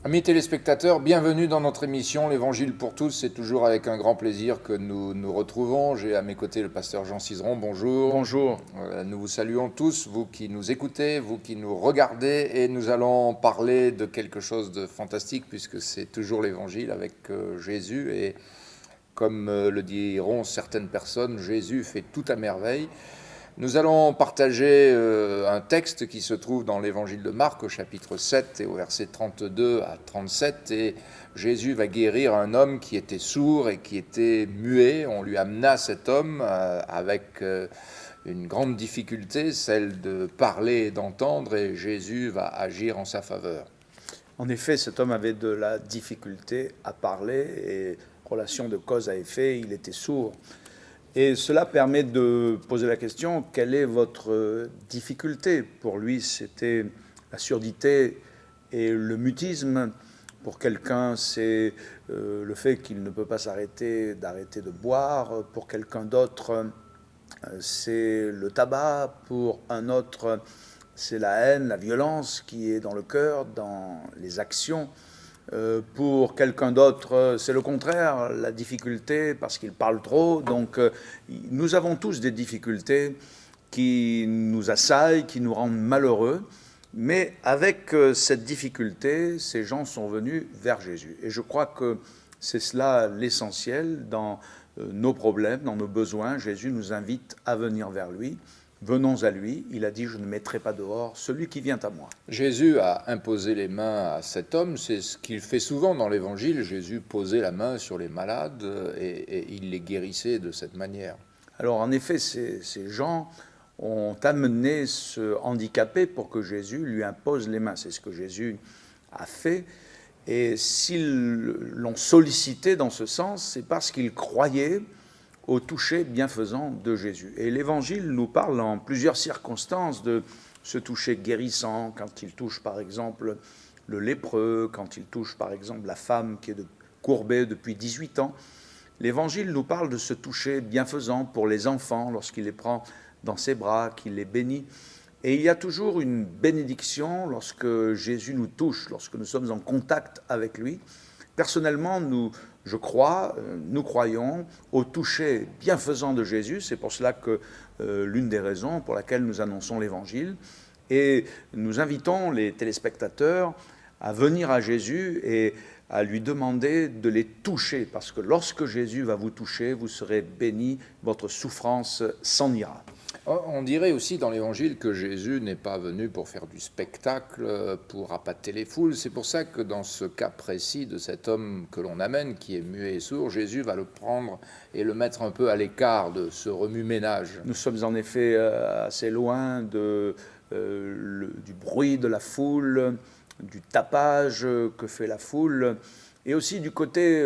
Amis téléspectateurs, bienvenue dans notre émission L'Évangile pour tous. C'est toujours avec un grand plaisir que nous nous retrouvons. J'ai à mes côtés le pasteur Jean Cizeron. Bonjour. Bonjour. Nous vous saluons tous, vous qui nous écoutez, vous qui nous regardez. Et nous allons parler de quelque chose de fantastique puisque c'est toujours l'Évangile avec Jésus. Et comme le diront certaines personnes, Jésus fait tout à merveille. Nous allons partager un texte qui se trouve dans l'évangile de Marc au chapitre 7 et au verset 32 à 37. Et Jésus va guérir un homme qui était sourd et qui était muet. On lui amena cet homme avec une grande difficulté, celle de parler et d'entendre, et Jésus va agir en sa faveur. En effet, cet homme avait de la difficulté à parler et relation de cause à effet, il était sourd. Et cela permet de poser la question, quelle est votre difficulté? Pour lui, c'était la surdité et le mutisme. Pour quelqu'un, c'est le fait qu'il ne peut pas d'arrêter de boire. Pour quelqu'un d'autre, c'est le tabac. Pour un autre, c'est la haine, la violence qui est dans le cœur, dans les actions. Pour quelqu'un d'autre, c'est le contraire, la difficulté parce qu'il parle trop. Donc, nous avons tous des difficultés qui nous assaillent, qui nous rendent malheureux. Mais avec cette difficulté, ces gens sont venus vers Jésus. Et je crois que c'est cela l'essentiel dans nos problèmes, dans nos besoins. Jésus nous invite à venir vers lui. Venons à lui, il a dit, je ne mettrai pas dehors celui qui vient à moi. Jésus a imposé les mains à cet homme, c'est ce qu'il fait souvent dans l'évangile. Jésus posait la main sur les malades et il les guérissait de cette manière. Alors en effet, ces gens ont amené ce handicapé pour que Jésus lui impose les mains. C'est ce que Jésus a fait. Et s'ils l'ont sollicité dans ce sens, c'est parce qu'ils croyaient au toucher bienfaisant de Jésus. Et l'Évangile nous parle en plusieurs circonstances de ce toucher guérissant, quand il touche par exemple le lépreux, quand il touche par exemple la femme qui est courbée depuis 18 ans. L'Évangile nous parle de ce toucher bienfaisant pour les enfants lorsqu'il les prend dans ses bras, qu'il les bénit. Et il y a toujours une bénédiction lorsque Jésus nous touche, lorsque nous sommes en contact avec lui. Personnellement, nous croyons au toucher bienfaisant de Jésus. C'est pour cela que l'une des raisons pour laquelle nous annonçons l'Évangile. Et nous invitons les téléspectateurs à venir à Jésus et à lui demander de les toucher. Parce que lorsque Jésus va vous toucher, vous serez bénis, votre souffrance s'en ira. On dirait aussi dans l'Évangile que Jésus n'est pas venu pour faire du spectacle, pour appâter les foules. C'est pour ça que dans ce cas précis de cet homme que l'on amène, qui est muet et sourd, Jésus va le prendre et le mettre un peu à l'écart de ce remue-ménage. Nous sommes en effet assez loin du bruit de la foule, du tapage que fait la foule, et aussi du côté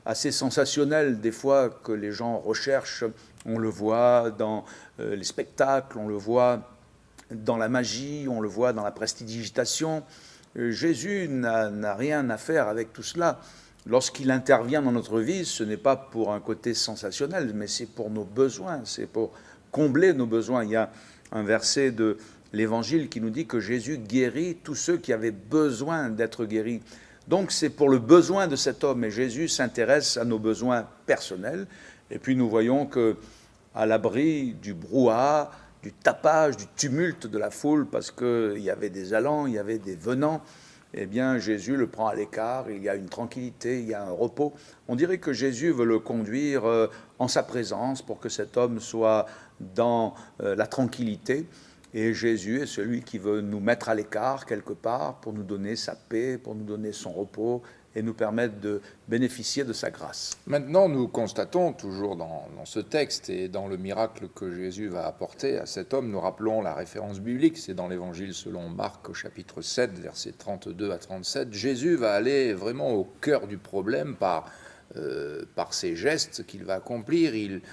assez sensationnel des fois que les gens recherchent. On le voit dans les spectacles, on le voit dans la magie, on le voit dans la prestidigitation. Jésus n'a rien à faire avec tout cela. Lorsqu'il intervient dans notre vie, ce n'est pas pour un côté sensationnel, mais c'est pour nos besoins, c'est pour combler nos besoins. Il y a un verset de l'Évangile qui nous dit que Jésus guérit tous ceux qui avaient besoin d'être guéris. Donc c'est pour le besoin de cet homme, et Jésus s'intéresse à nos besoins personnels. Et puis nous voyons que, à l'abri du brouhaha, du tapage, du tumulte de la foule, parce qu'il y avait des allants, il y avait des venants, eh bien Jésus le prend à l'écart, il y a une tranquillité, il y a un repos. On dirait que Jésus veut le conduire en sa présence pour que cet homme soit dans la tranquillité. Et Jésus est celui qui veut nous mettre à l'écart quelque part pour nous donner sa paix, pour nous donner son repos et nous permettre de bénéficier de sa grâce. Maintenant, nous constatons, toujours dans ce texte et dans le miracle que Jésus va apporter à cet homme, nous rappelons la référence biblique, c'est dans l'Évangile selon Marc au chapitre 7, versets 32 à 37. Jésus va aller vraiment au cœur du problème par ces gestes qu'il va accomplir.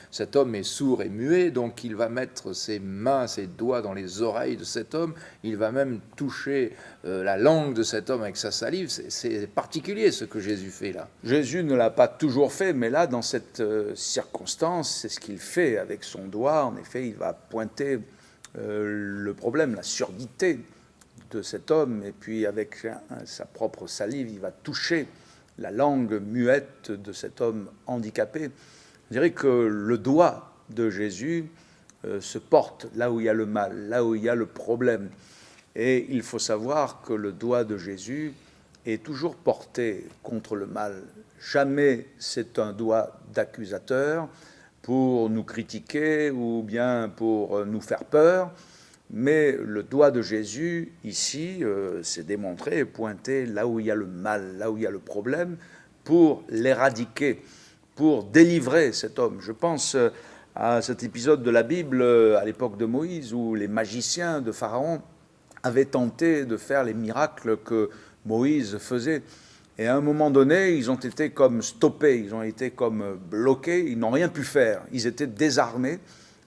Cet homme est sourd et muet, donc il va mettre ses mains, ses doigts dans les oreilles de cet homme. Il va même toucher la langue de cet homme avec sa salive. C'est particulier ce que Jésus fait là. Jésus ne l'a pas toujours fait, mais là, dans cette circonstance, c'est ce qu'il fait avec son doigt. En effet, il va pointer le problème, la surdité de cet homme, et puis avec sa propre salive, il va toucher la langue muette de cet homme handicapé. Je dirais que le doigt de Jésus se porte là où il y a le mal, là où il y a le problème. Et il faut savoir que le doigt de Jésus est toujours porté contre le mal. Jamais c'est un doigt d'accusateur pour nous critiquer ou bien pour nous faire peur, mais le doigt de Jésus, ici, c'est démontré, est pointé là où il y a le mal, là où il y a le problème, pour l'éradiquer, pour délivrer cet homme. Je pense à cet épisode de la Bible à l'époque de Moïse, où les magiciens de Pharaon avaient tenté de faire les miracles que Moïse faisait. Et à un moment donné, ils ont été comme stoppés, ils ont été comme bloqués, ils n'ont rien pu faire. Ils étaient désarmés.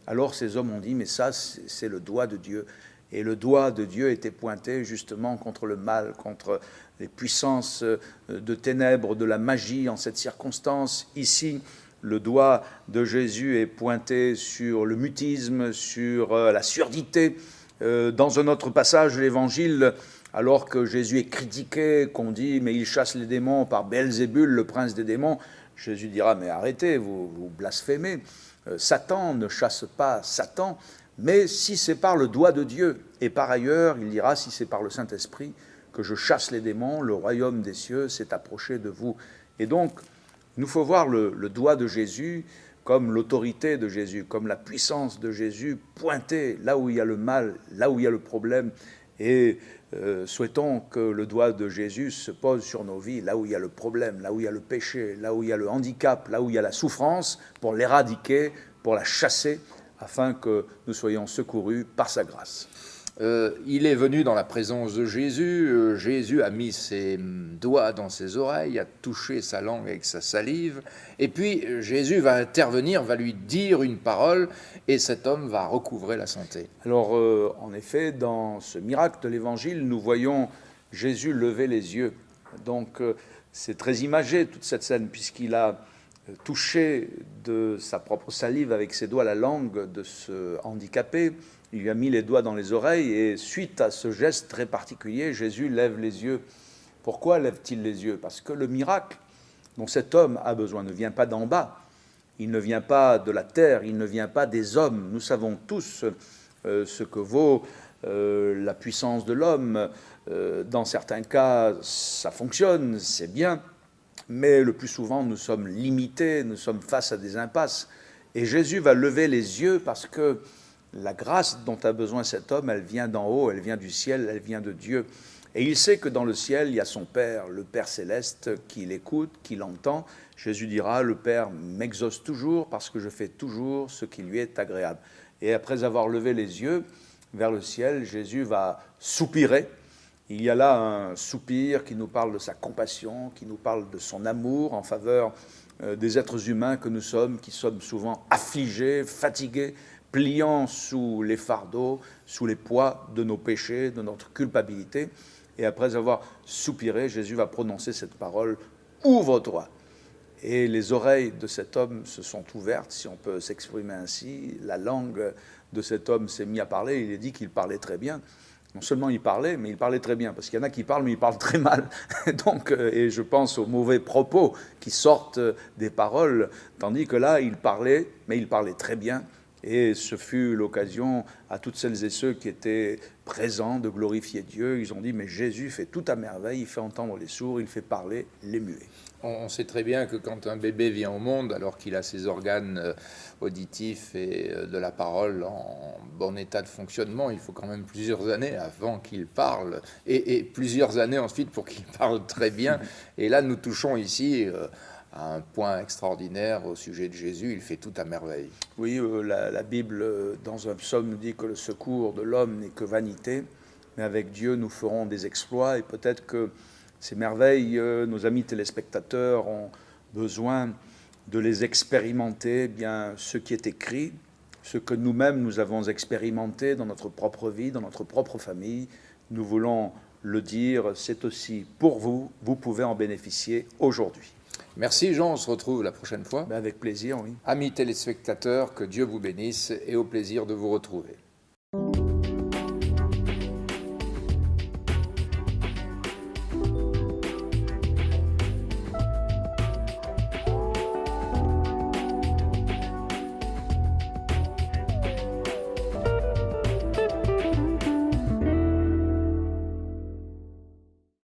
Alors ces hommes ont dit, mais ça, c'est le doigt de Dieu. Et le doigt de Dieu était pointé justement contre le mal, contre les puissances de ténèbres, de la magie en cette circonstance. Ici, le doigt de Jésus est pointé sur le mutisme, sur la surdité. Dans un autre passage de l'Évangile, alors que Jésus est critiqué, qu'on dit « mais il chasse les démons par Belzébul, le prince des démons », Jésus dira « mais arrêtez, vous blasphémez, Satan ne chasse pas Satan, mais si c'est par le doigt de Dieu, et par ailleurs, il dira « si c'est par le Saint-Esprit que je chasse les démons, le royaume des cieux s'est approché de vous ». Et donc, il nous faut voir le doigt de Jésus comme l'autorité de Jésus, comme la puissance de Jésus, pointée là où il y a le mal, là où il y a le problème, et souhaitons que le doigt de Jésus se pose sur nos vies, là où il y a le problème, là où il y a le péché, là où il y a le handicap, là où il y a la souffrance, pour l'éradiquer, pour la chasser, afin que nous soyons secourus par sa grâce. Il est venu dans la présence de Jésus. Jésus a mis ses doigts dans ses oreilles, a touché sa langue avec sa salive. Et puis Jésus va intervenir, va lui dire une parole, et cet homme va recouvrer la santé. Alors, en effet, dans ce miracle de l'Évangile, nous voyons Jésus lever les yeux. Donc, c'est très imagé, toute cette scène, puisqu'il a touché de sa propre salive avec ses doigts la langue de ce handicapé. Il lui a mis les doigts dans les oreilles et suite à ce geste très particulier, Jésus lève les yeux. Pourquoi lève-t-il les yeux? Parce que le miracle dont cet homme a besoin ne vient pas d'en bas, il ne vient pas de la terre, il ne vient pas des hommes. Nous savons tous ce que vaut la puissance de l'homme. Dans certains cas, ça fonctionne, c'est bien, mais le plus souvent, nous sommes limités, nous sommes face à des impasses. Et Jésus va lever les yeux parce que la grâce dont a besoin cet homme, elle vient d'en haut, elle vient du ciel, elle vient de Dieu. Et il sait que dans le ciel, il y a son Père, le Père céleste, qui l'écoute, qui l'entend. Jésus dira, le Père m'exauce toujours parce que je fais toujours ce qui lui est agréable. Et après avoir levé les yeux vers le ciel, Jésus va soupirer. Il y a là un soupir qui nous parle de sa compassion, qui nous parle de son amour en faveur des êtres humains que nous sommes, qui sommes souvent affligés, fatigués, pliant sous les fardeaux, sous les poids de nos péchés, de notre culpabilité. Et après avoir soupiré, Jésus va prononcer cette parole « Ouvre-toi ». Et les oreilles de cet homme se sont ouvertes, si on peut s'exprimer ainsi. La langue de cet homme s'est mise à parler. Il est dit qu'il parlait très bien. Non seulement il parlait, mais il parlait très bien, parce qu'il y en a qui parlent, mais ils parlent très mal. Donc, et je pense aux mauvais propos qui sortent des paroles, tandis que là, il parlait, mais il parlait très bien. Et ce fut l'occasion à toutes celles et ceux qui étaient présents de glorifier Dieu. Ils ont dit, mais Jésus fait tout à merveille, il fait entendre les sourds, il fait parler les muets. On sait très bien que quand un bébé vient au monde, alors qu'il a ses organes auditifs et de la parole en bon état de fonctionnement, il faut quand même plusieurs années avant qu'il parle, et plusieurs années ensuite pour qu'il parle très bien. Et là, nous touchons ici à un point extraordinaire au sujet de Jésus, il fait tout à merveille. Oui, la Bible, dans un psaume, nous dit que le secours de l'homme n'est que vanité, mais avec Dieu, nous ferons des exploits, et peut-être que ces merveilles, nos amis téléspectateurs ont besoin de les expérimenter, bien ce qui est écrit, ce que nous-mêmes nous avons expérimenté dans notre propre vie, dans notre propre famille. Nous voulons le dire, c'est aussi pour vous, vous pouvez en bénéficier aujourd'hui. Merci Jean, on se retrouve la prochaine fois. Avec plaisir, oui. Amis téléspectateurs, que Dieu vous bénisse et au plaisir de vous retrouver.